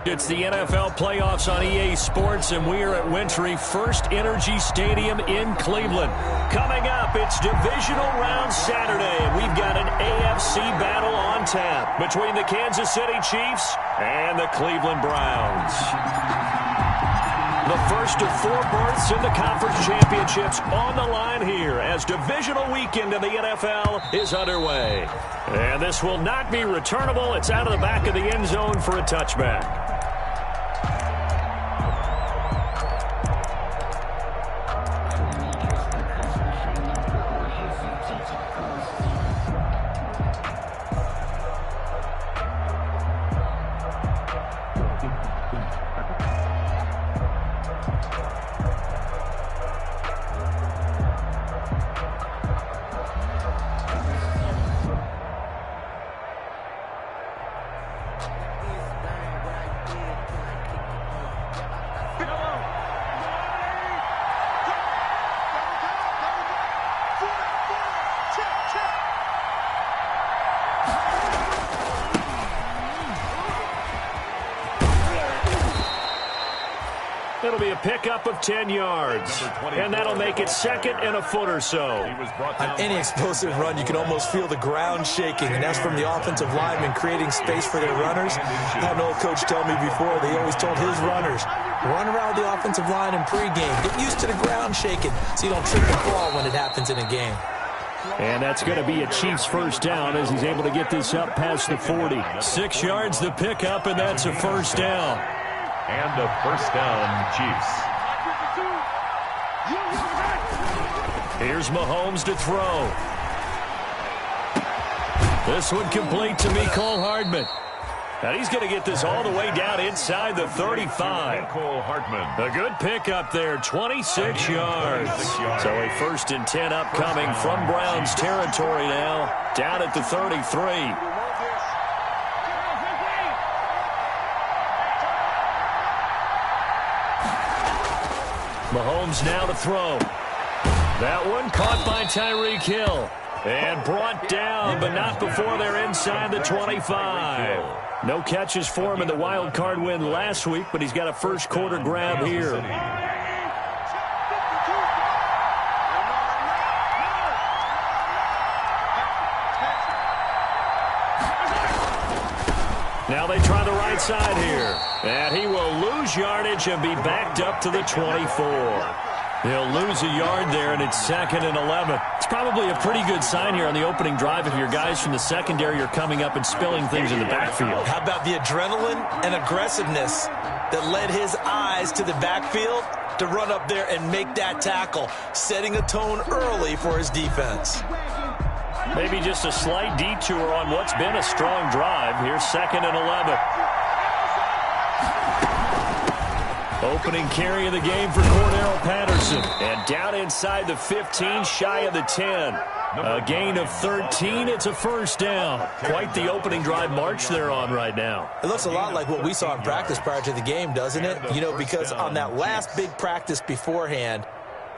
It's the NFL playoffs on EA Sports, and we are at Wintry First Energy Stadium in Cleveland. Coming up, it's Divisional Round Saturday, and we've got an AFC battle on tap between the Kansas City Chiefs and the Cleveland Browns. The first of 4 berths in the conference championships on the line here as divisional weekend in the NFL is underway. And this will not be returnable. It's out of the back of the end zone for a touchback. It'll be a pickup of 10 yards, and that'll make it second and a foot or so. On any explosive run, you can almost feel the ground shaking, and that's from the offensive linemen creating space for their runners. I had an old coach tell me before, they always told his runners, run around the offensive line in pregame. Get used to the ground shaking so you don't trip and fall when it happens in a game. And that's going to be a Chiefs first down as he's able to get this up past the 40. 6 yards the pickup, and that's a first down. And a first down, Chiefs. Here's Mahomes to throw. This one complete to Mecole Hardman. And he's going to get this all the way down inside the 35. Mecole Hardman. A good pickup there, 26 yards. So a 1st and 10 upcoming from Browns territory now, down at the 33. Mahomes now to throw. That one caught by Tyreek Hill. And brought down, but not before they're inside the 25. No catches for him in the wild card win last week, but he's got a first quarter grab here. Now they try the right side here. And he will lose yardage and be backed up to the 24. He'll lose a yard there, and it's 2nd and 11. It's probably a pretty good sign here on the opening drive if your guys from the secondary are coming up and spilling things in the backfield. How about the adrenaline and aggressiveness that led his eyes to the backfield to run up there and make that tackle, setting a tone early for his defense. Maybe just a slight detour on what's been a strong drive. Here's 2nd and 11. Opening carry of the game for Cordero Patterson. And down inside the 15, shy of the 10. A gain of 13. It's a first down. Quite the opening drive march they're on right now. It looks a lot like what we saw in practice prior to the game, doesn't it? You know, because on that last big practice beforehand,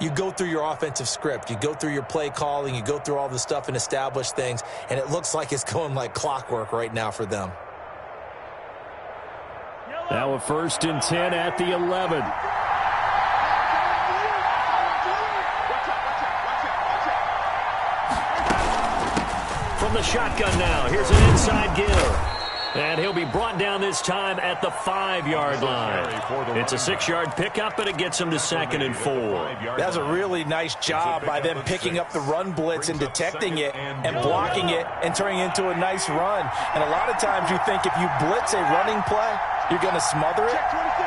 you go through your offensive script. You go through your play calling. You go through all the stuff and establish things. And it looks like it's going like clockwork right now for them. Now a 1st and 10 at the 11. From the shotgun now, here's an inside give. And he'll be brought down this time at the 5-yard line. It's a 6-yard pickup, but it gets him to 2nd and 4. That's a really nice job by them picking up the run blitz and detecting it and blocking it and turning it into a nice run. And a lot of times you think if you blitz a running play, you're going to smother it.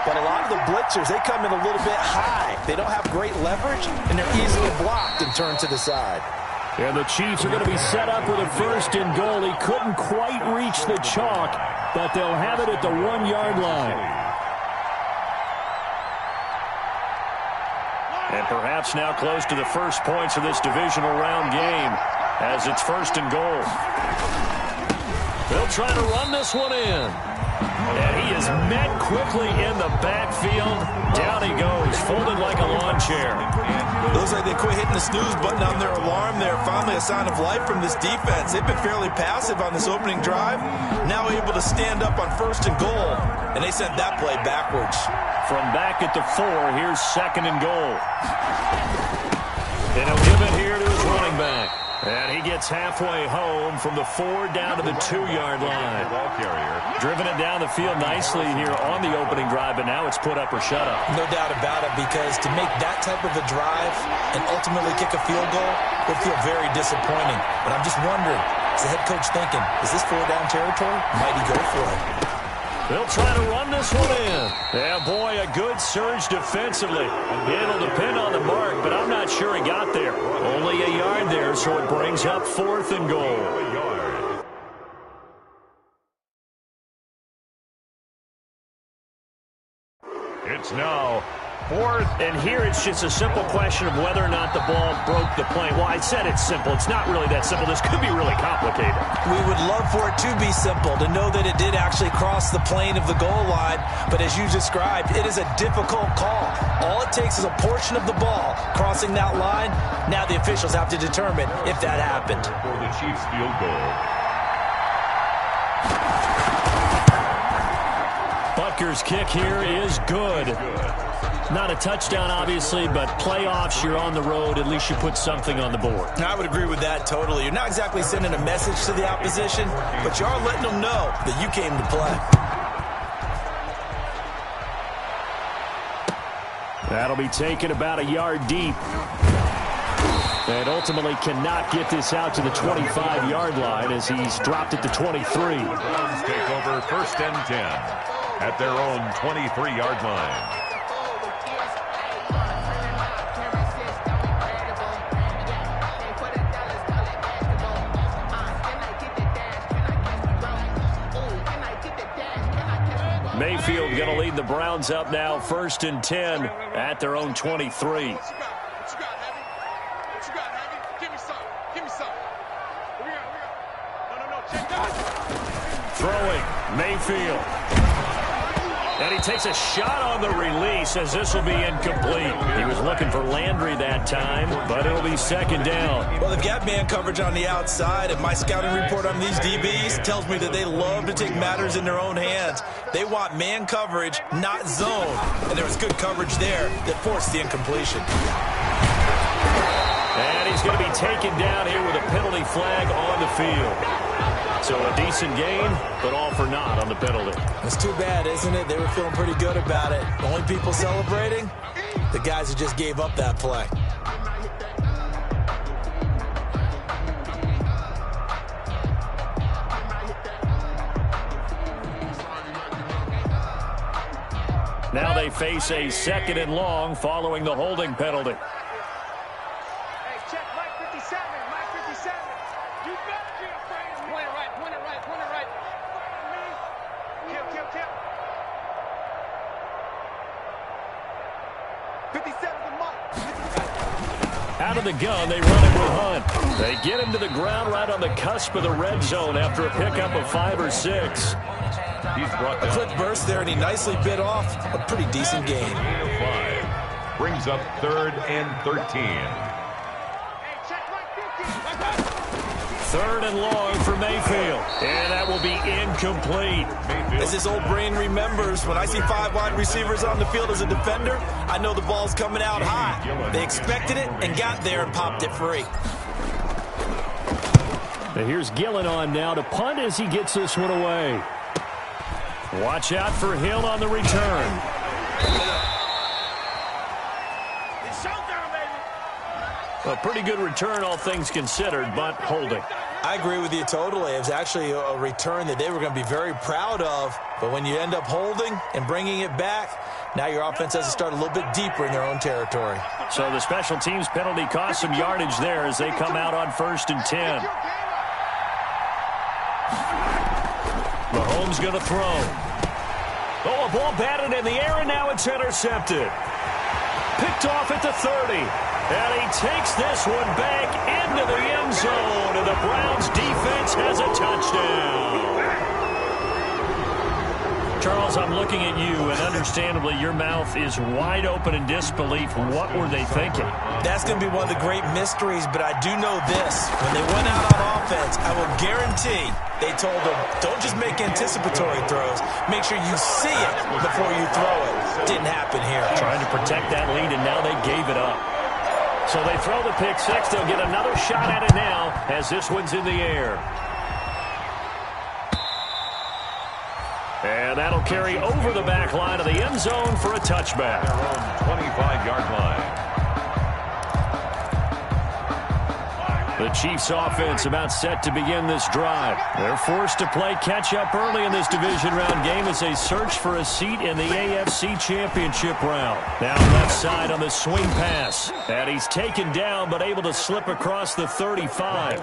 But a lot of the blitzers, they come in a little bit high. They don't have great leverage, and they're easily blocked and turned to the side. And the Chiefs are going to be set up with a 1st and goal. He couldn't quite reach the chalk, but they'll have it at the 1-yard line. And perhaps now close to the first points of this divisional round game as it's 1st and goal. They'll try to run this one in. And he is met quickly in the backfield. Down he goes, folded like a lawn chair. Looks like they quit hitting the snooze button on their alarm there. Finally a sign of life from this defense. They've been fairly passive on this opening drive. Now able to stand up on 1st and goal. And they sent that play backwards. From back at the 4, here's 2nd and goal. And he'll give it here to his running back. And he gets halfway home from the 4 down to the 2-yard line. Driven it down the field nicely here on the opening drive, but now it's put up or shut up. No doubt about it, because to make that type of a drive and ultimately kick a field goal would feel very disappointing. But I'm just wondering, is the head coach thinking, is this 4-down territory? Might he go for it? They'll try to run this one in. Yeah, boy, a good surge defensively. It'll depend on the mark, but I'm not sure he got there. Only a yard there, so it brings up 4th and goal. It's now 4th. And here it's just a simple question of whether or not the ball broke the plane. Well, I said it's simple. It's not really that simple. This could be really complicated. We would love for it to be simple, to know that it did actually cross the plane of the goal line. But as you described, it is a difficult call. All it takes is a portion of the ball crossing that line. Now the officials have to determine if that happened. For the Chiefs field goal. Butker's kick here is good. Not a touchdown, obviously, but playoffs, you're on the road. At least you put something on the board. I would agree with that totally. You're not exactly sending a message to the opposition, but you are letting them know that you came to play. That'll be taken about a yard deep. And ultimately cannot get this out to the 25-yard line as he's dropped it to 23. Browns take over 1st and 10 at their own 23-yard line. Mayfield going to lead the Browns up now, 1st and 10 at their own 23. Throwing, Mayfield. And he takes a shot on the release as this will be incomplete. He was looking for Landry that time, but it'll be 2nd down. Well, they've got man coverage on the outside, and my scouting report on these DBs tells me that they love to take matters in their own hands. They want man coverage, not zone. And there was good coverage there that forced the incompletion. And he's going to be taken down here with a penalty flag on the field. So a decent gain, but all for naught on the penalty. It's too bad, isn't it? They were feeling pretty good about it. The only people celebrating, the guys who just gave up that play. Now they face a 2nd and long following the holding penalty. Out of the gun, they run it with Hunt. They get him to the ground right on the cusp of the red zone after a pickup of 5 or 6. He's brought a quick burst there, and he nicely bit off a pretty decent gain. 5 brings up 3rd and 13. 3rd and long for Mayfield. And that will be incomplete. As his old brain remembers, when I see 5 wide receivers on the field as a defender, I know the ball's coming out high. They expected it and got there and popped it free. And here's Gillen on now to punt as he gets this one away. Watch out for Hill on the return. A pretty good return, all things considered, but holding. I agree with you totally. It was actually a return that they were going to be very proud of. But when you end up holding and bringing it back, now your offense has to start a little bit deeper in their own territory. So the special teams penalty cost some yardage there as they come out on 1st and 10. Mahomes going to throw. Oh, a ball batted in the air, and now it's intercepted. Picked off at the 30. And he takes this one back into the end zone, and the Browns defense has a touchdown. Charles, I'm looking at you, and understandably, your mouth is wide open in disbelief. What were they thinking? That's going to be one of the great mysteries, but I do know this. When they went out on offense, I will guarantee they told them, don't just make anticipatory throws. Make sure you see it before you throw it. Didn't happen here. Trying to protect that lead, and now they gave it up. So they throw the pick six. They'll get another shot at it now as this one's in the air. And that'll carry over the back line of the end zone for a touchback. Their own 25-yard line. The Chiefs offense about set to begin this drive. They're forced to play catch-up early in this division round game as they search for a seat in the AFC Championship round. Now left side on the swing pass. And he's taken down but able to slip across the 35.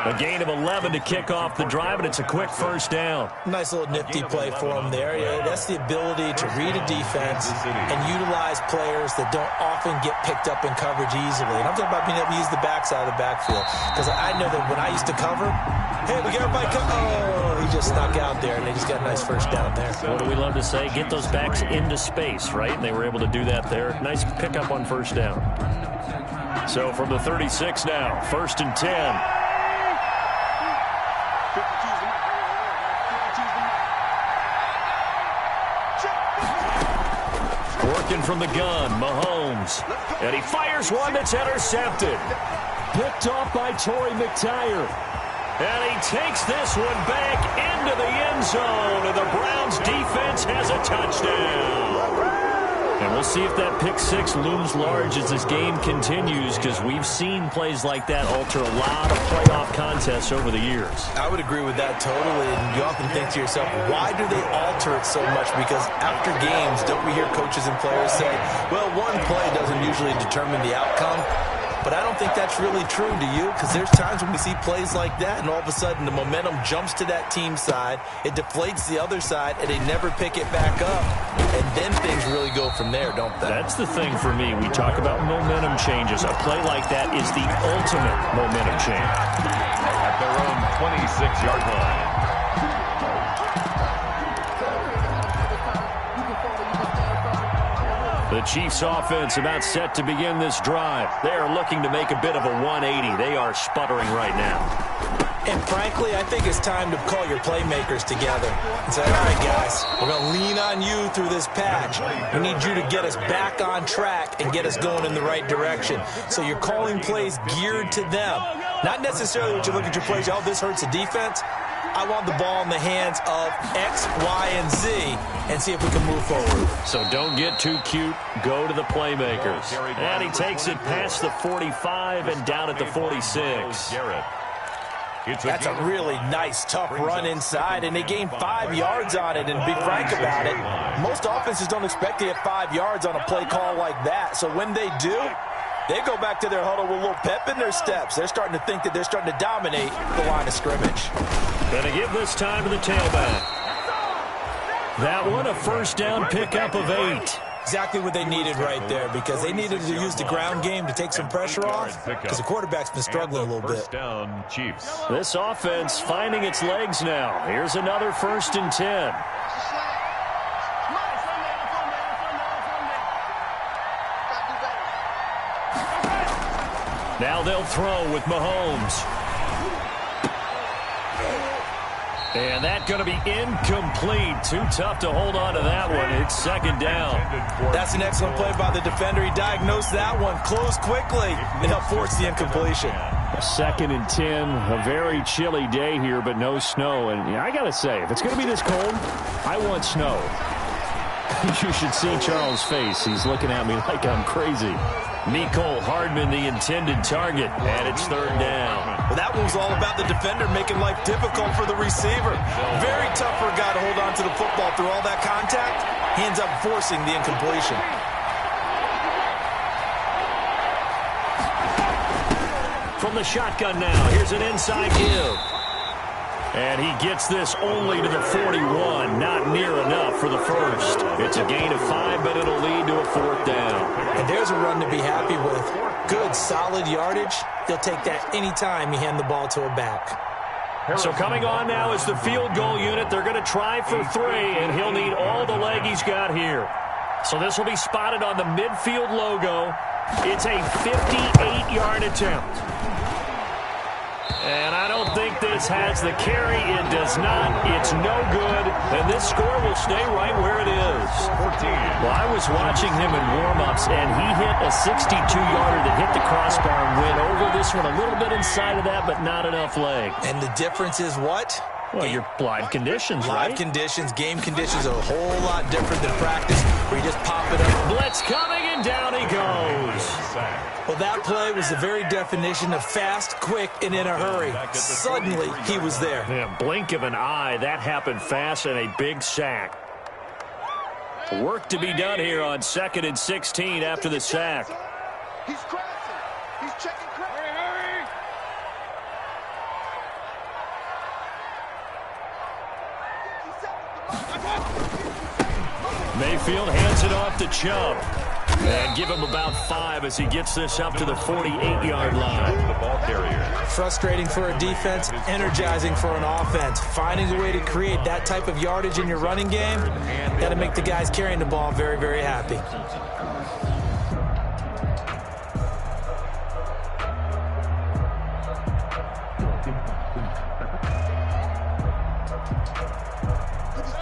A gain of 11 to kick off the drive, and it's a quick first down. Nice little nifty play for him there. Yeah, that's the ability to read a defense and utilize players that don't often get picked up in coverage easily. And I'm talking about being able to use the backside of the backfield. Because I know that when I used to cover, hey, we got everybody oh, he just snuck out there, and they just got a nice first down there. What do we love to say? Get those backs into space, right? And they were able to do that there. Nice pickup on first down. So from the 36 now, 1st and 10. Working from the gun, Mahomes. And he fires one that's intercepted. Picked off by Torrey McTyer. And he takes this one back into the end zone. And the Browns defense has a touchdown. And we'll see if that pick six looms large as this game continues, because we've seen plays like that alter a lot of playoff contests over the years. I would agree with that totally. And you often think to yourself, why do they alter it so much? Because after games, don't we hear coaches and players say, well, one play doesn't usually determine the outcome? But I don't think that's really true, do you? Because there's times when we see plays like that, and all of a sudden the momentum jumps to that team side, it deflates the other side, and they never pick it back up. And then things really go from there, don't they? That's the thing for me. We talk about momentum changes. A play like that is the ultimate momentum change. At their own 26-yard line. The Chiefs offense about set to begin this drive. They are looking to make a bit of a 180. They are sputtering right now. And frankly, I think it's time to call your playmakers together and say, all right, guys, we're going to lean on you through this patch. We need you to get us back on track and get us going in the right direction. So you're calling plays geared to them. Not necessarily when you look at your plays, oh, this hurts the defense. I want the ball in the hands of X, Y, and Z and see if we can move forward. So don't get too cute. Go to the playmakers. And he takes it past the 45 and down at the 46. That's a really nice, tough run inside, and they gained 5 yards on it. And to be frank about it, most offenses don't expect to get 5 yards on a play call like that. So when they do, they go back to their huddle with a little pep in their steps. They're starting to think that they're starting to dominate the line of scrimmage. Going to give this time to the tailback. That one, a first down pickup of 8. Exactly what they needed right there, because they needed to use the ground game to take some pressure off, because the quarterback's been struggling a little bit. Down, Chiefs. This offense finding its legs now. Here's another 1st and 10. Now they'll throw with Mahomes. And that's going to be incomplete. Too tough to hold on to that one. It's second down. That's an excellent play by the defender. He diagnosed that one, closed quickly, and helped force the incompletion. 2nd and 10, a very chilly day here, but no snow. And I got to say, if it's going to be this cold, I want snow. You should see Charles' face. He's looking at me like I'm crazy. Mecole Hardman, the intended target, and it's 3rd down. Well, that one was all about the defender making life difficult for the receiver. Very tough for a guy to hold on to the football through all that contact. He ends up forcing the incompletion. From the shotgun now, here's an inside give. And he gets this only to the 41. Not near enough for the first. It's a gain of 5, but it'll lead to a 4th down. And there's a run to be happy with. Good, solid yardage. They'll take that any time you hand the ball to a back. So coming on now is the field goal unit. They're going to try for 3, and he'll need all the leg he's got here. So this will be spotted on the midfield logo. It's a 58-yard attempt. And I don't think this has the carry. It does not. It's no good. And this score will stay right where it is. Well, I was watching him in warm-ups, and he hit a 62-yarder that hit the crossbar and went over this one a little bit inside of that, but not enough leg. And the difference is what? Well, your live conditions, right? Live conditions, game conditions are a whole lot different than practice, where you just pop it up. Blitz coming, and down he goes. Well, that play was the very definition of fast, quick, and in a hurry. Suddenly, he was there. Yeah, blink of an eye. That happened fast, and a big sack. Work to be done here on 2nd and 16 after the sack. He's crossing. He's checking cross. Hurry. Mayfield hands it off to Chubb. And give him about 5 as he gets this up to the 48-yard line. The ball carrier. Frustrating for a defense, energizing for an offense. Finding a way to create that type of yardage in your running game, got to make the guys carrying the ball very, very happy.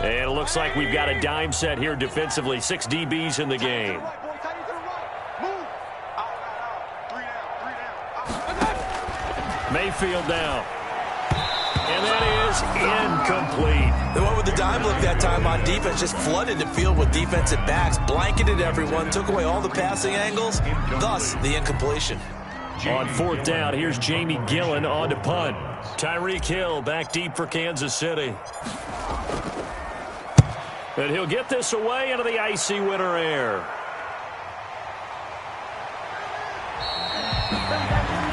And it looks like we've got a dime set here defensively. 6 DBs in the game. Mayfield down. And that is incomplete. They went with the dime look that time on defense, just flooded the field with defensive backs, blanketed everyone, took away all the passing angles, thus the incompletion. On 4th down, here's Jamie Gillen on to punt. Tyreek Hill back deep for Kansas City. And he'll get this away into the icy winter air.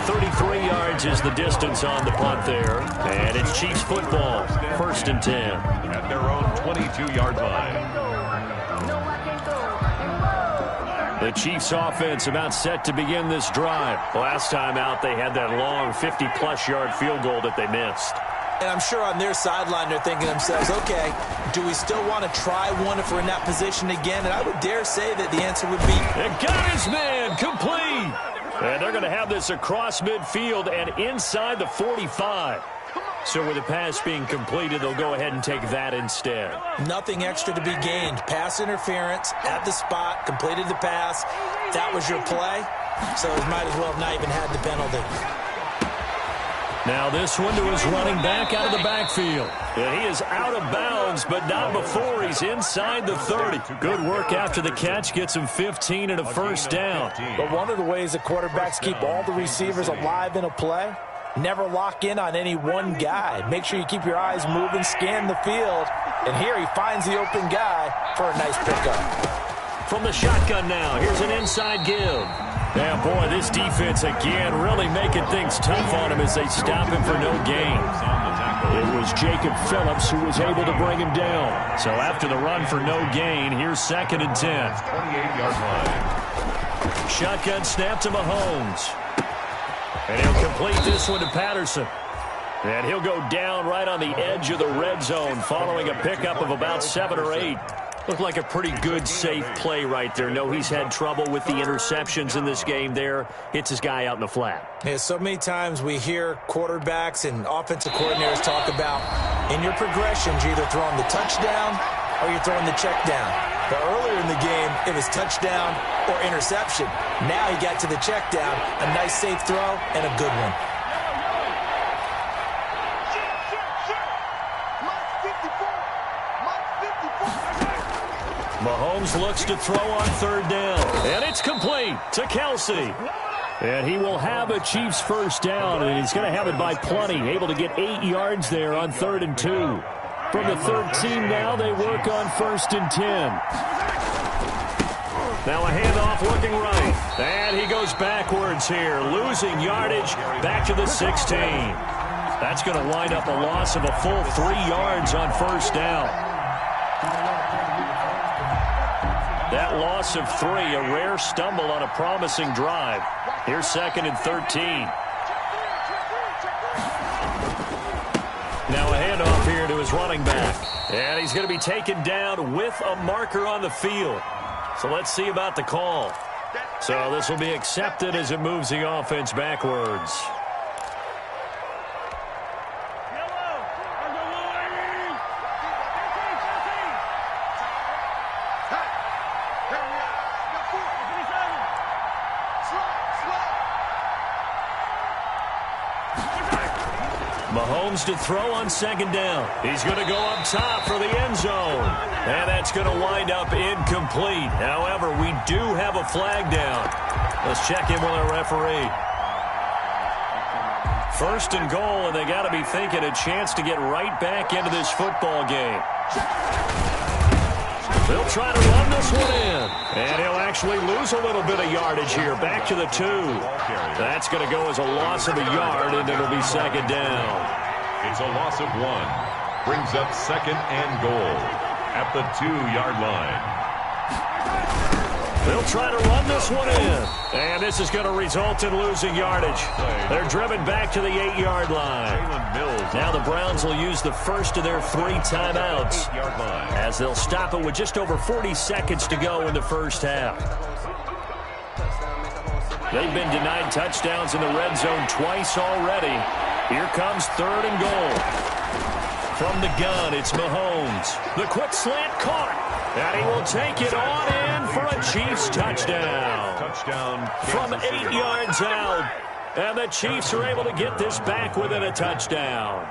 33 yards is the distance on the punt there. And it's Chiefs football, 1st and 10. At their own 22-yard line. The Chiefs offense about set to begin this drive. Last time out, they had that long 50-plus yard field goal that they missed. And I'm sure on their sideline they're thinking to themselves, okay, do we still want to try one if we're in that position again? And I would dare say that the answer would be... And got his man, complete. And they're going to have this across midfield and inside the 45. So with the pass being completed, they'll go ahead and take that instead. Nothing extra to be gained. Pass interference at the spot, completed the pass. That was your play. So it might as well have not even had the penalty. Now this one to his running back out of the backfield. And he is out of bounds, but not before he's inside the 30. Good work after the catch. Gets him 15 and a first down. But one of the ways that quarterbacks keep all the receivers alive in a play, never lock in on any one guy. Make sure you keep your eyes moving, scan the field. And here he finds the open guy for a nice pickup. From the shotgun now, here's an inside give. Yeah, boy, this defense again really making things tough on him as they stop him for no gain. It was Jacob Phillips who was able to bring him down. So after the run for no gain, here's 2nd and 10. 28-yard line. Shotgun snap to Mahomes. And he'll complete this one to Patterson. And he'll go down right on the edge of the red zone following a pickup of about 7 or 8. Looked like a pretty good, safe play right there. No, he's had trouble with the interceptions in this game there. Hits his guy out in the flat. Yeah, so many times we hear quarterbacks and offensive coordinators talk about in your progressions, you're either throwing the touchdown or you're throwing the check down. But earlier in the game, it was touchdown or interception. Now he got to the check down, a nice safe throw and a good one. Mahomes looks to throw on 3rd down. And it's complete to Kelsey. And he will have a Chiefs first down, and he's going to have it by plenty. Able to get 8 yards there on 3rd and 2. From the 13 now, they work on 1st and 10. Now a handoff looking right. And he goes backwards here, losing yardage back to the 16. That's going to wind up a loss of a full 3 yards on 1st down. That loss of 3, a rare stumble on a promising drive. Here's 2nd and 13. his running back. And he's going to be taken down with a marker on the field. So let's see about the call. So this will be accepted as it moves the offense backwards. Mahomes to throw on second down. He's going to go up top for the end zone. And that's going to wind up incomplete. However, we do have a flag down. Let's check in with our referee. 1st and goal, and they got to be thinking a chance to get right back into this football game. They'll try to run this one in. And he'll actually lose a little bit of yardage here. Back to the 2. That's going to go as a loss of a yard, and it'll be second down. It's a loss of 1. Brings up 2nd and goal at the 2-yard line. They'll try to run this one in. And this is going to result in losing yardage. They're driven back to the 8-yard line. Now the Browns will use the first of their 3 timeouts as they'll stop it with just over 40 seconds to go in the first half. They've been denied touchdowns in the red zone twice already. Here comes 3rd and goal. From the gun, it's Mahomes. The quick slant caught. And he will take it on in for a Chiefs touchdown. From 8 yards out. And the Chiefs are able to get this back within a touchdown.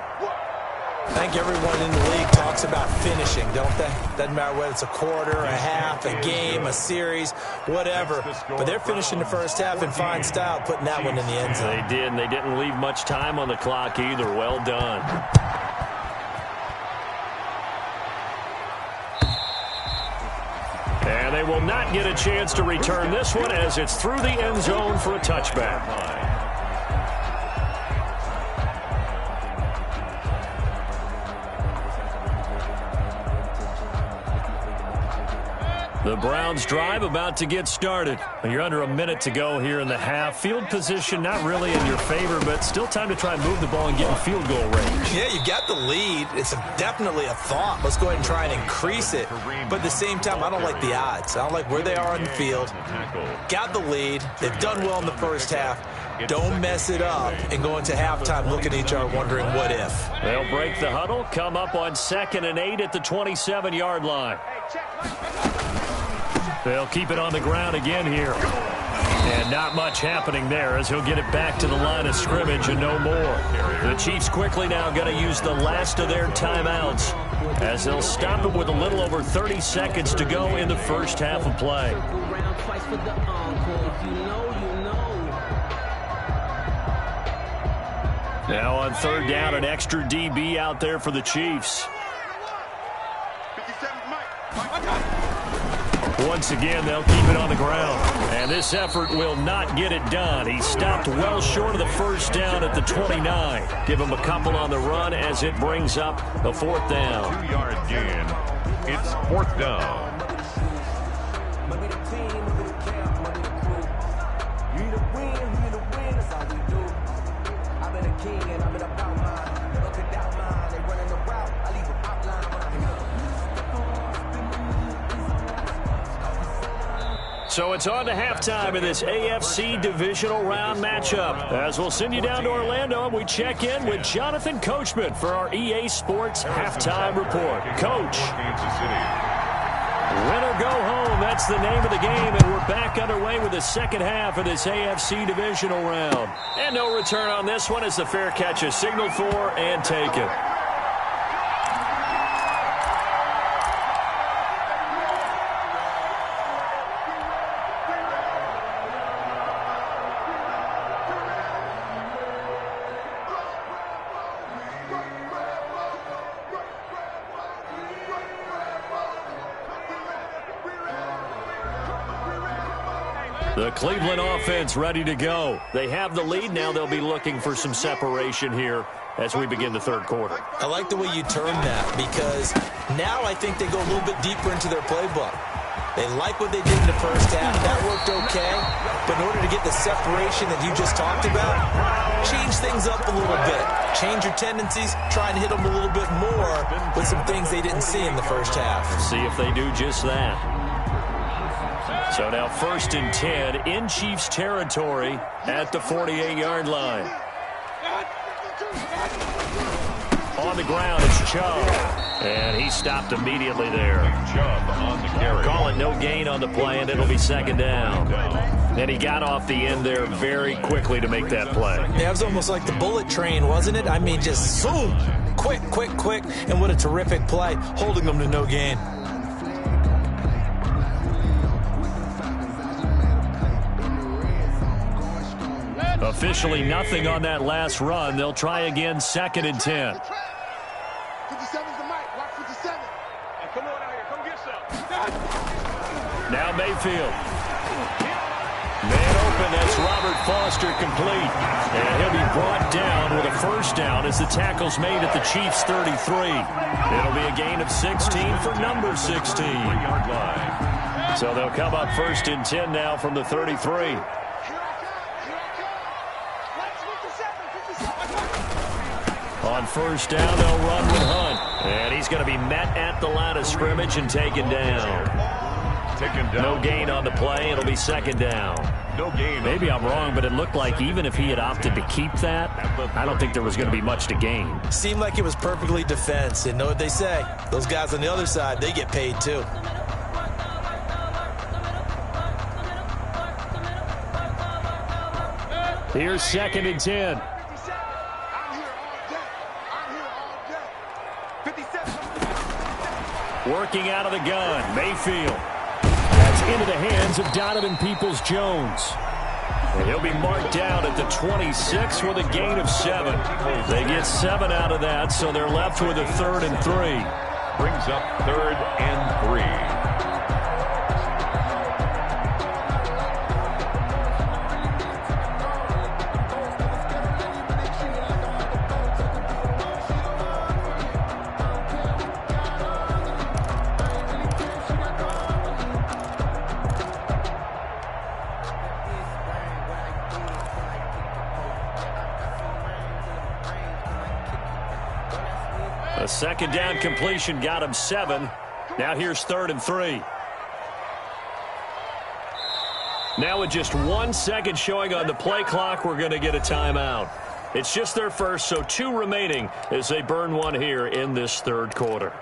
I think everyone in the league talks about finishing, don't they? Doesn't matter whether it's a quarter, a half, a game, a series, whatever. But they're finishing the first half in fine style, putting that one in the end zone. They did, and they didn't leave much time on the clock either. Well done. And they will not get a chance to return this one as it's through the end zone for a touchback. The Browns drive about to get started. You're under a minute to go here in the half. Field position not really in your favor, but still time to try and move the ball and get in field goal range. Yeah, you got the lead. It's definitely a thought. Let's go ahead and try and increase it. But at the same time, I don't like the odds. I don't like where they are on the field. Got the lead. They've done well in the first half. Don't mess it up and go into halftime looking at each other wondering what if. They'll break the huddle, come up on 2nd and 8 at the 27-yard line. They'll keep it on the ground again here. And not much happening there as he'll get it back to the line of scrimmage and no more. The Chiefs quickly now going to use the last of their timeouts as they'll stop it with a little over 30 seconds to go in the first half of play. Now on 3rd down, an extra DB out there for the Chiefs. Once again, they'll keep it on the ground. And this effort will not get it done. He stopped well short of the first down at the 29. Give him a couple on the run as it brings up a 4th down. 2-yard gain. It's 4th down. So it's on to halftime in this AFC divisional round matchup. As we'll send you down to Orlando, and we check in with Jonathan Coachman for our EA Sports Halftime Report. Coach. Win or go home, that's the name of the game, and we're back underway with the second half of this AFC divisional round. And no return on this one as the fair catch is signaled for and taken. The Cleveland offense ready to go. They have the lead. Now they'll be looking for some separation here as we begin the third quarter. I like the way you term that because now I think they go a little bit deeper into their playbook. They like what they did in the first half. That worked okay. But in order to get the separation that you just talked about, change things up a little bit. Change your tendencies, try and hit them a little bit more with some things they didn't see in the first half. See if they do just that. So now 1st and 10 in Chiefs territory at the 48-yard line. On the ground, it's Chubb. And he stopped immediately there. Chubb on the carry. Call it no gain on the play, and it'll be second down. And he got off the end there very quickly to make that play. Yeah, it was almost like the bullet train, wasn't it? I mean, just zoom. Quick, quick, quick. And what a terrific play, holding them to no gain. Officially nothing on that last run. They'll try again, 2nd and 10. 57's the mic. Watch 57. Hey, come on out here. Come get some. Now Mayfield. Man open, that's Robert Foster complete. And he'll be brought down with a first down as the tackle's made at the Chiefs' 33. It'll be a gain of 16 for number 16. 3-yard line. So they'll come up 1st and 10 now from the 33. On first down, they'll run with Hunt. And he's going to be met at the line of scrimmage and taken down. No gain on the play. It'll be second down. No gain. Maybe I'm wrong, but it looked like even if he had opted to keep that, I don't think there was going to be much to gain. Seemed like it was perfectly defense. And know what they say? Those guys on the other side, they get paid too. Here's 2nd and 10. Working out of the gun, Mayfield. That's into the hands of Donovan Peoples-Jones. And he'll be marked down at the 26 with a gain of 7. They get 7 out of that, so they're left with a 3rd and 3. Brings up 3rd and 3. A second down completion got him 7. Now here's 3rd and 3. Now with just 1 second showing on the play clock, we're going to get a timeout. It's just their first, so 2 remaining as they burn one here in this 3rd quarter.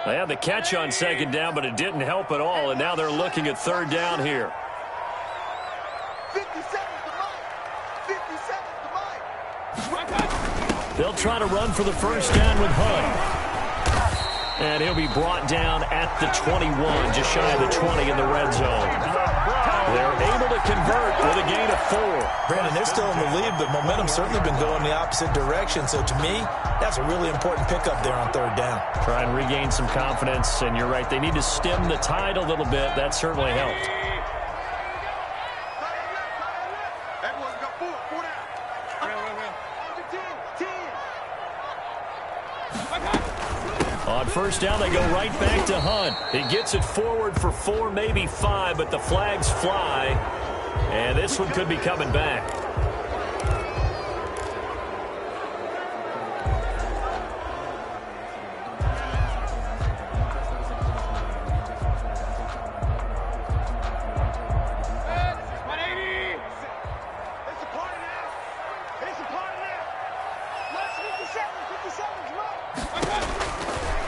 They had the catch on second down, but it didn't help at all, and now they're looking at 3rd down here. 57's the mic. 57's the mic. They'll try to run for the first down with Hunt. And he'll be brought down at the 21, just shy of the 20 in the red zone. They're able to convert with a gain of 4. Brandon, they're still in the lead, but momentum's certainly been going the opposite direction. So to me, that's a really important pickup there on 3rd down. Try and regain some confidence, and you're right. They need to stem the tide a little bit. That certainly helped. Everyone's got 4 down. On first down, they go right back to Hunt. He gets it forward for 4, maybe 5, but the flags fly. And this one could be coming back.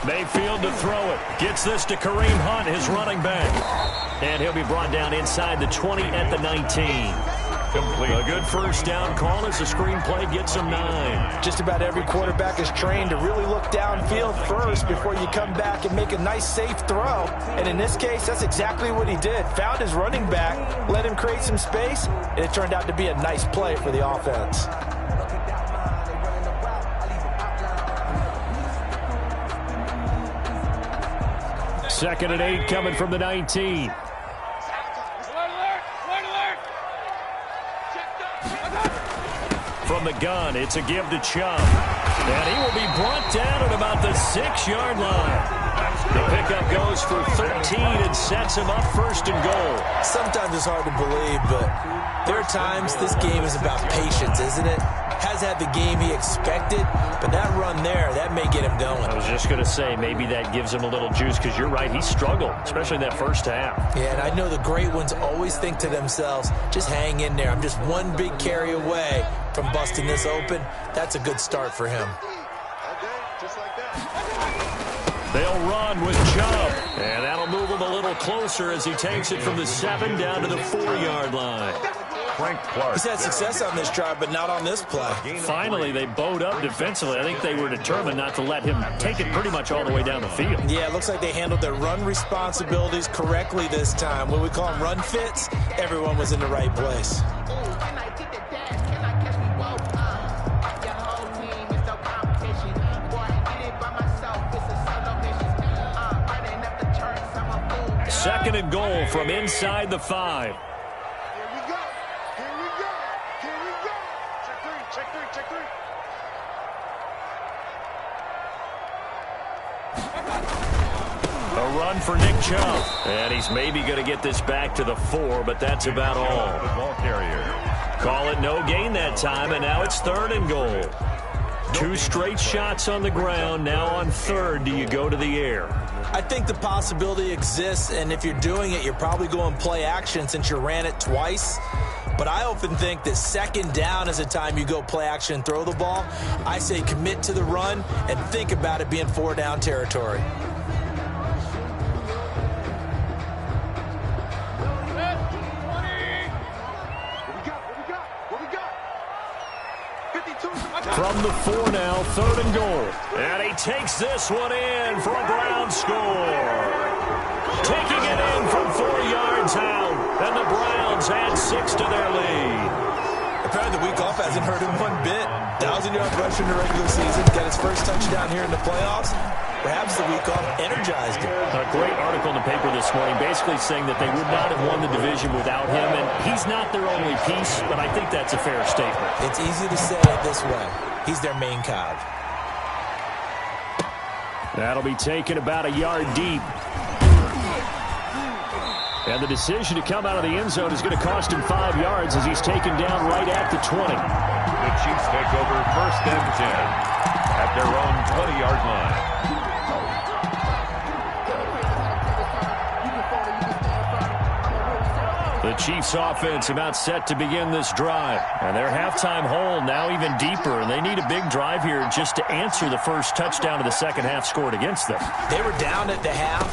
Mayfield to throw it. Gets this to Kareem Hunt, his running back. And he'll be brought down inside the 20 at the 19. Complete. A good first down call as the screenplay gets him 9. Just about every quarterback is trained to really look downfield first before you come back and make a nice, safe throw. And in this case, that's exactly what he did. Found his running back, let him create some space, and it turned out to be a nice play for the offense. Second and 8 coming from the 19. from the gun. It's a give to Chubb. And he will be brought down at about the 6-yard line. The pickup goes for 13 and sets him up 1st and goal. Sometimes it's hard to believe, but there are times this game is about patience, isn't it? Has had the game he expected, but that run there, that may get him going. I was just going to say, maybe that gives him a little juice, because you're right, he struggled, especially in that first half. Yeah, and I know the great ones always think to themselves, just hang in there. I'm just one big carry away from busting this open. That's a good start for him. They'll run with Chubb, and that'll move him a little closer as he takes it from the 7 down to the 4-yard line. He's had success on this drive, but not on this play. Finally, they bowed up defensively. I think they were determined not to let him take it pretty much all the way down the field. Yeah, it looks like they handled their run responsibilities correctly this time. When we call them run fits, everyone was in the right place. Second and goal from inside the 5. A run for Nick Chubb. And he's maybe going to get this back to the 4, but that's about all. Call it no gain that time, and now it's 3rd and goal. 2 straight shots on the ground. Now on 3rd, do you go to the air? I think the possibility exists, and if you're doing it, you're probably going play action since you ran it twice. But I often think that 2nd down is the time you go play action and throw the ball. I say commit to the run and think about it being 4-down territory. From the 4 now, 3rd and goal. And he takes this one in for a Brown score. Taking it in from 4 yards out. And the Browns add 6 to their lead. Apparently the week off hasn't hurt him one bit. 1,000-yard rush in the regular season. Got his first touchdown here in the playoffs. Perhaps the week off energized him. A great article in the paper this morning basically saying that they would not have won the division without him. And he's not their only piece, but I think that's a fair statement. It's easy to say it this way. He's their main cog. That'll be taken about a yard deep. And the decision to come out of the end zone is going to cost him 5 yards as he's taken down right at the 20. The Chiefs take over 1st and 10 at their own 20-yard line. The Chiefs offense about set to begin this drive. And their halftime hole now even deeper. And they need a big drive here just to answer the first touchdown of the second half scored against them. They were down at the half.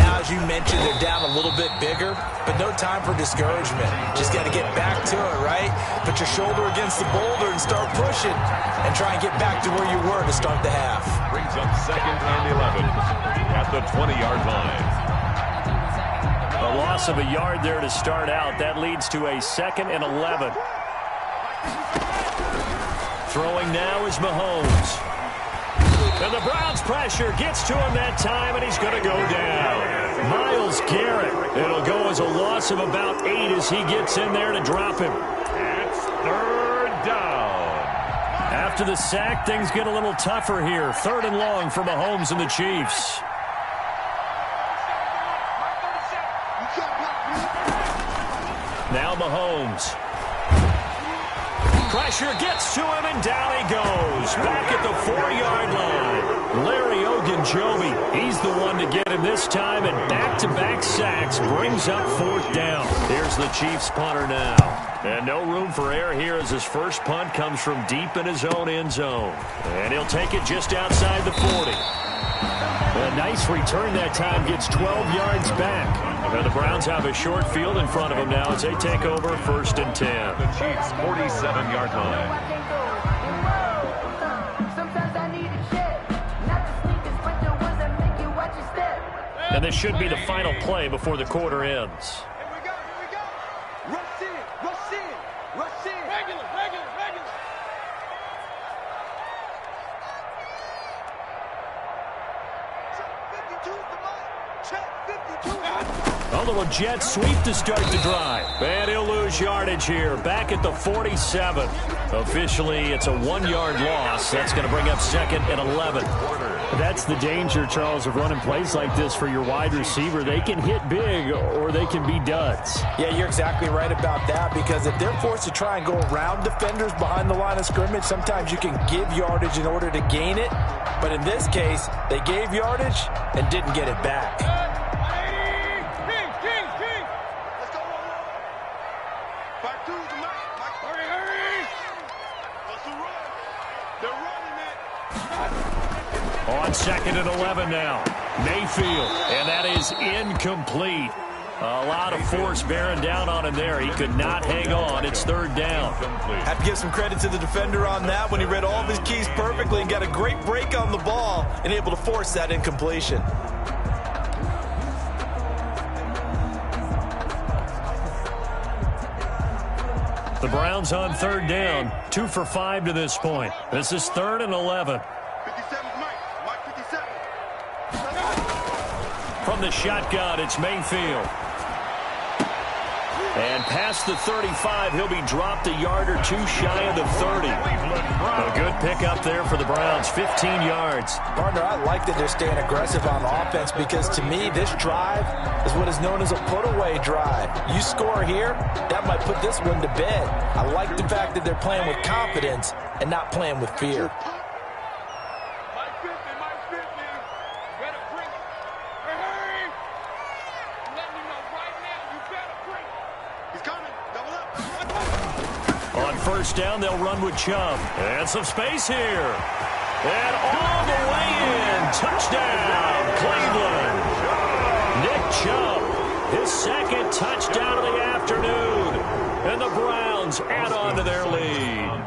Now, as you mentioned, they're down a little bit bigger, but no time for discouragement. Just got to get back to it, right? Put your shoulder against the boulder and start pushing and try and get back to where you were to start the half. Brings up 2nd and 11 at the 20-yard line. A loss of a yard there to start out. That leads to a 2nd and 11. Throwing now is Mahomes. And the Browns pressure gets to him that time, and he's going to go down. Myles Garrett. It'll go as a loss of about 8 as he gets in there to drop him. It's 3rd down. After the sack, things get a little tougher here. 3rd and long for Mahomes and the Chiefs. Now Mahomes. Pressure gets to him, and down he goes. Back at the 4-yard line. Larry Ogunjobi, he's the one to get him this time, and back-to-back sacks brings up 4th down. Here's the Chiefs punter now. And no room for error here as his first punt comes from deep in his own end zone. And he'll take it just outside the 40. A nice return that time, gets 12 yards back. Now the Browns have a short field in front of them now as they take over 1st and 10. The Chiefs' 47-yard line. And this should be the final play before the quarter ends. Here we go. Rush in. Regular. A little jet sweep to start the drive. And he'll lose yardage here. Back at the 47. Officially, it's a 1-yard loss. That's going to bring up 2nd and 11. That's the danger, Charles, of running plays like this for your wide receiver. They can hit big or they can be duds. Yeah, you're exactly right about that, because if they're forced to try and go around defenders behind the line of scrimmage, sometimes you can give yardage in order to gain it. But in this case, they gave yardage and didn't get it back. On 2nd and 11 now. Mayfield, and that is incomplete. A lot of force bearing down on him there. He could not hang on. It's 3rd down. Have to give some credit to the defender on that when he read all of his keys perfectly and got a great break on the ball and able to force that incompletion. The Browns on 3rd down. 2 for 5 to this point. This is 3rd and 11. From the shotgun, it's Mayfield. And past the 35, he'll be dropped a yard or two shy of the 30. A good pickup there for the Browns, 15 yards. Partner, I like that they're staying aggressive on offense, because to me, this drive is what is known as a put-away drive. You score here, that might put this one to bed. I like the fact that they're playing with confidence and not playing with fear. On 1st down, they'll run with Chubb. And some space here. And all the way in. Touchdown, Cleveland. Nick Chubb, his 2nd touchdown of the afternoon. And the Browns add on to their lead.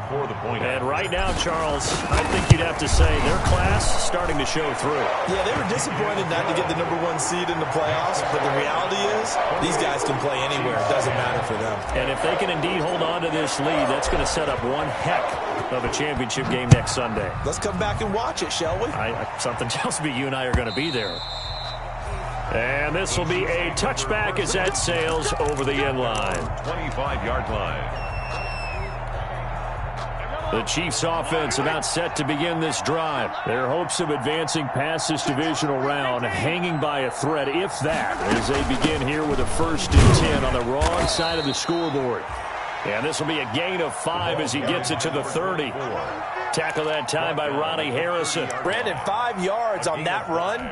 And right now, Charles, I think you'd have to say their class starting to show through. Yeah, they were disappointed not to get the #1 seed in the playoffs, but the reality is these guys can play anywhere. It doesn't matter for them. And if they can indeed hold on to this lead, that's going to set up one heck of a championship game next Sunday. Let's come back and watch it, shall we? Something tells me you and I are going to be there. And this will be a touchback as that sails over the end line. 25-yard line. The Chiefs offense about set to begin this drive. Their hopes of advancing past this divisional round hanging by a thread, if that, as they begin here with a 1st and 10 on the wrong side of the scoreboard. And this will be a gain of 5 as he gets it to the 30. Tackle that time by Ronnie Harrison. Brandon, 5 yards on that run.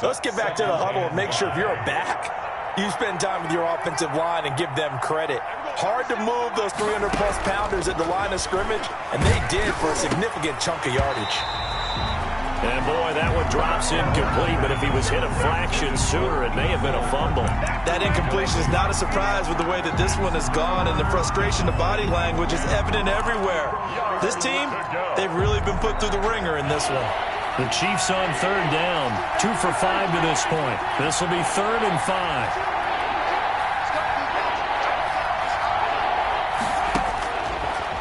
Let's get back to the huddle and make sure if you're a back, you spend time with your offensive line and give them credit. Hard to move those 300-plus pounders at the line of scrimmage, and they did for a significant chunk of yardage. And boy, that one drops incomplete, but if he was hit a fraction sooner, it may have been a fumble. That incompletion is not a surprise with the way that this one has gone, and the frustration of body language is evident everywhere. This team, they've really been put through the ringer in this one. The Chiefs on 3rd down, 2 for 5 to this point. This will be 3rd and 5.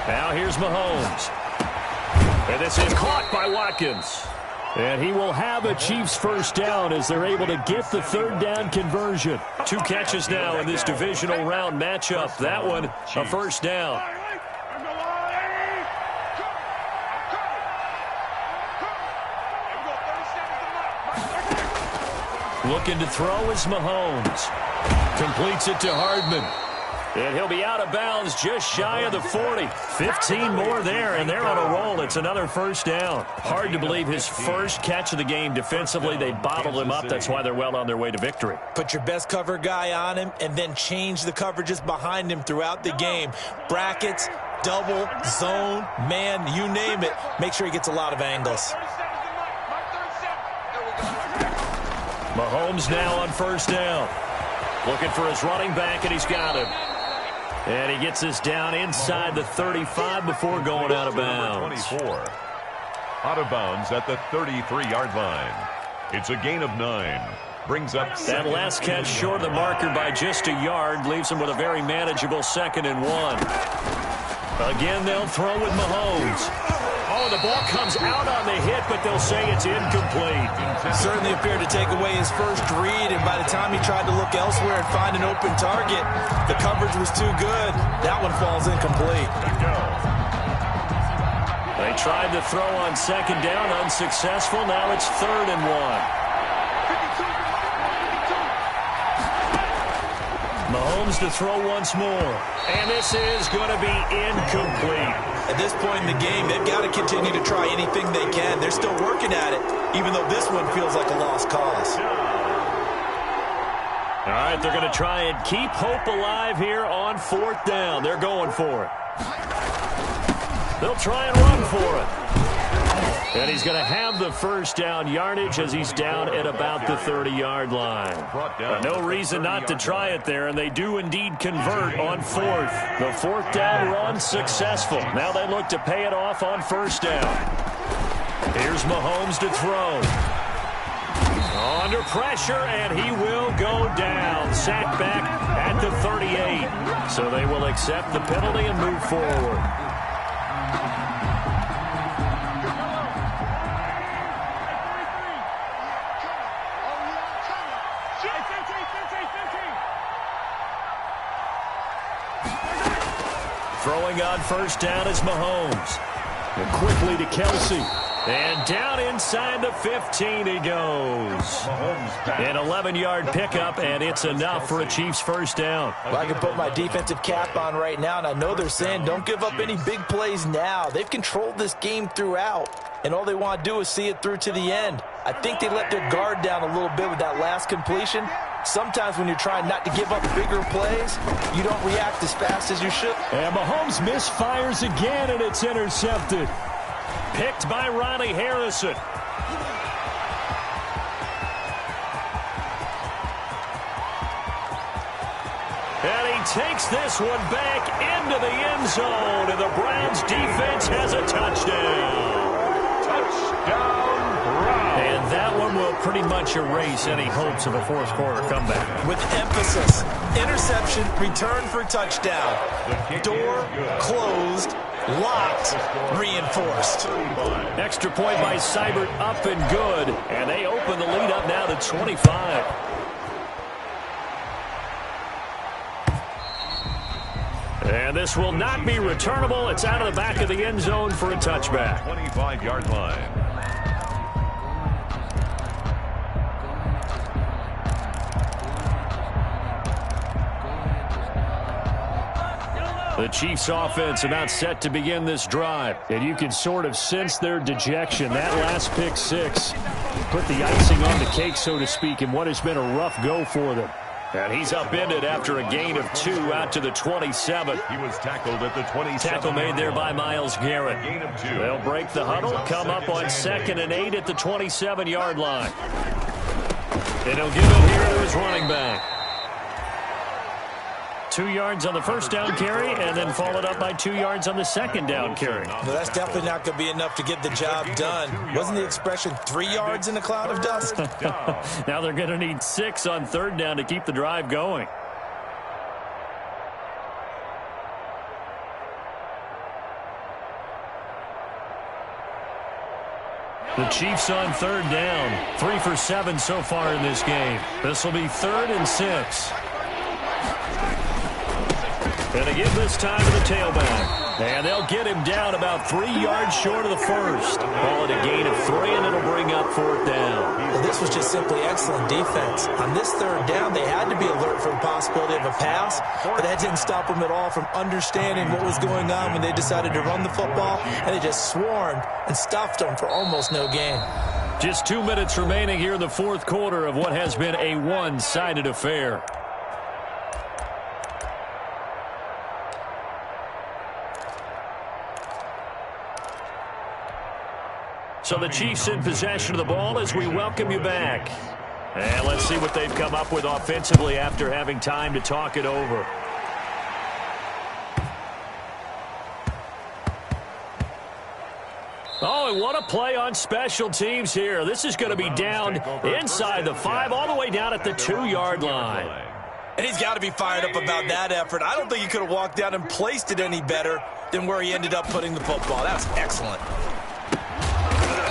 Now here's Mahomes. And this is caught by Watkins. And he will have a Chiefs 1st down as they're able to get the 3rd down conversion. 2 catches now in this divisional round matchup. That one, a 1st down. Looking to throw is Mahomes. Completes it to Hardman. And he'll be out of bounds just shy of the 40. 15 more there, and they're on a roll. It's another 1st down. Hard to believe his first catch of the game. Defensively, they bottled him up. That's why they're well on their way to victory. Put your best cover guy on him and then change the coverages behind him throughout the game. Brackets, double, zone, man, you name it. Make sure he gets a lot of angles. Mahomes now on 1st down. Looking for his running back, and he's got him. And he gets this down inside the 35 before going out of bounds. 24. Out of bounds at the 33-yard line. It's a gain of 9. Brings up that last catch short of the marker by just a yard. Leaves him with a very manageable 2nd and 1. Again, they'll throw with Mahomes. and the ball comes out on the hit, but they'll say it's incomplete. Certainly appeared to take away his first read, and by the time he tried to look elsewhere and find an open target, the coverage was too good. That one falls incomplete. They tried to throw on second down, unsuccessful. Now it's 3rd and 1. Mahomes to throw once more. And this is going to be incomplete. At this point in the game, they've got to continue to try anything they can. They're still working at it, even though this one feels like a lost cause. All right, they're going to try and keep hope alive here on 4th down. They're going for it. They'll try and run for it. And he's going to have the first down yardage as he's down at about the 30-yard line. No reason not to try it there, and they do indeed convert on 4th. The 4th down run successful. Now they look to pay it off on 1st down. Here's Mahomes to throw. Under pressure, and he will go down. Sacked back at the 38. So they will accept the penalty and move forward. Throwing on 1st down is Mahomes. And quickly to Kelsey. And down inside the 15 he goes. An 11-yard pickup, and it's enough for a Chiefs first down. Well, I can put my defensive cap on right now, and I know they're saying don't give up any big plays now. They've controlled this game throughout, and all they want to do is see it through to the end. I think they let their guard down a little bit with that last completion. Sometimes when you're trying not to give up bigger plays, you don't react as fast as you should. And Mahomes misfires again, and it's intercepted. Picked by Ronnie Harrison. And he takes this one back into the end zone, and the Browns defense has a touchdown. Touchdown, Browns. And that one will pretty much erase any hopes of a fourth-quarter comeback. With emphasis, interception, return for touchdown. Door closed, locked, reinforced. Extra point by Seibert, up and good. And they open the lead up now to 25. And this will not be returnable. It's out of the back of the end zone for a touchback. 25-yard line. The Chiefs offense about set to begin this drive. And you can sort of sense their dejection. That last pick six put the icing on the cake, so to speak, in what has been a rough go for them. And he's upended after a gain of 2 out to the 27. He was tackled at the 27. Tackle made there by Myles Garrett. Gain of 2. They'll break the huddle, come up on 2nd and 8 at the 27-yard line. And he'll give it here to his running back. 2 yards on the first down carry, and then followed up by 2 yards on the second down carry. No, that's definitely not going to be enough to get the job done. Wasn't the expression 3 yards in a cloud of dust? Now they're going to need 6 on 3rd down to keep the drive going. The Chiefs on 3rd down. 3 for 7 so far in this game. This will be 3rd and 6. And they give this time to the tailback. And they'll get him down about 3 yards short of the first. Call it a gain of 3, and it'll bring up 4th down. Well, this was just simply excellent defense. On this 3rd down, they had to be alert for the possibility of a pass, but that didn't stop them at all from understanding what was going on when they decided to run the football, and they just swarmed and stuffed them for almost no gain. Just 2 minutes remaining here in the 4th quarter of what has been a one-sided affair. So the Chiefs in possession of the ball as we welcome you back. And let's see what they've come up with offensively after having time to talk it over. Oh, and what a play on special teams here. This is going to be down inside the 5, all the way down at the 2-yard line. And he's got to be fired up about that effort. I don't think he could have walked down and placed it any better than where he ended up putting the football. That was excellent.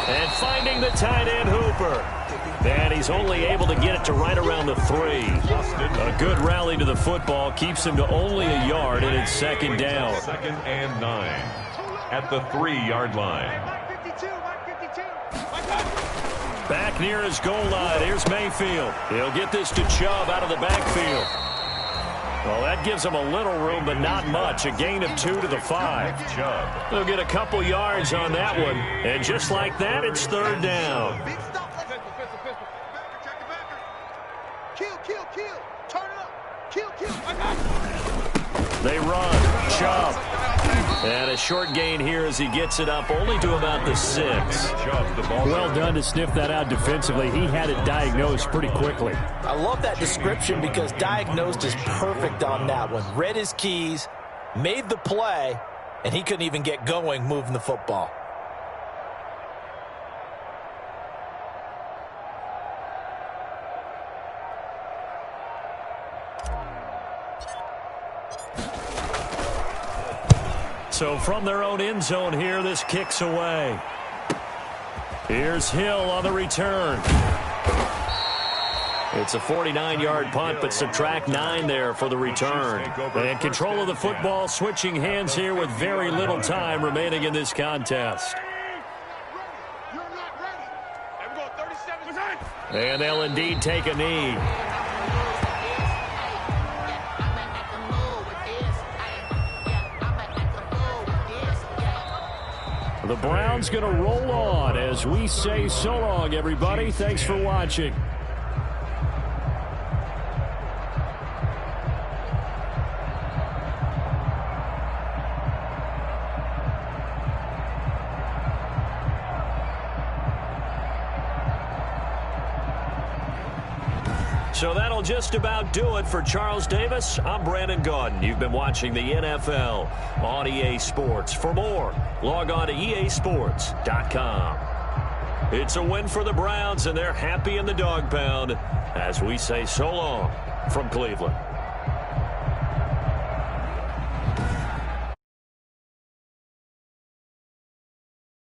And finding the tight end Hooper. And he's only able to get it to right around the 3. A good rally to the football keeps him to only a yard, and it's second down. 2nd and 9 at the 3-yard line. Back near his goal line. Here's Mayfield. He'll get this to Chubb out of the backfield. Well, that gives him a little room, but not much. A gain of 2 to the 5. Chubb. They'll get a couple yards on that one. And just like that, it's third down. They run. Chubb. And a short gain here as he gets it up only to about the 6. Well done to sniff that out defensively. He had it diagnosed pretty quickly. I love that description because diagnosed is perfect on that one. Read his keys, made the play, and he couldn't even get going moving the football. So from their own end zone here, this kicks away. Here's Hill on the return. It's a 49-yard punt, but subtract 9 there for the return. And control of the football, switching hands here with very little time remaining in this contest. And they'll indeed take a knee. The Browns going to roll on as we say so long, everybody. Thanks for watching. So that'll just about do it for Charles Davis. I'm Brandon Gaudin. You've been watching the NFL on EA Sports. For more, log on to easports.com. It's a win for the Browns, and they're happy in the dog pound as we say so long from Cleveland.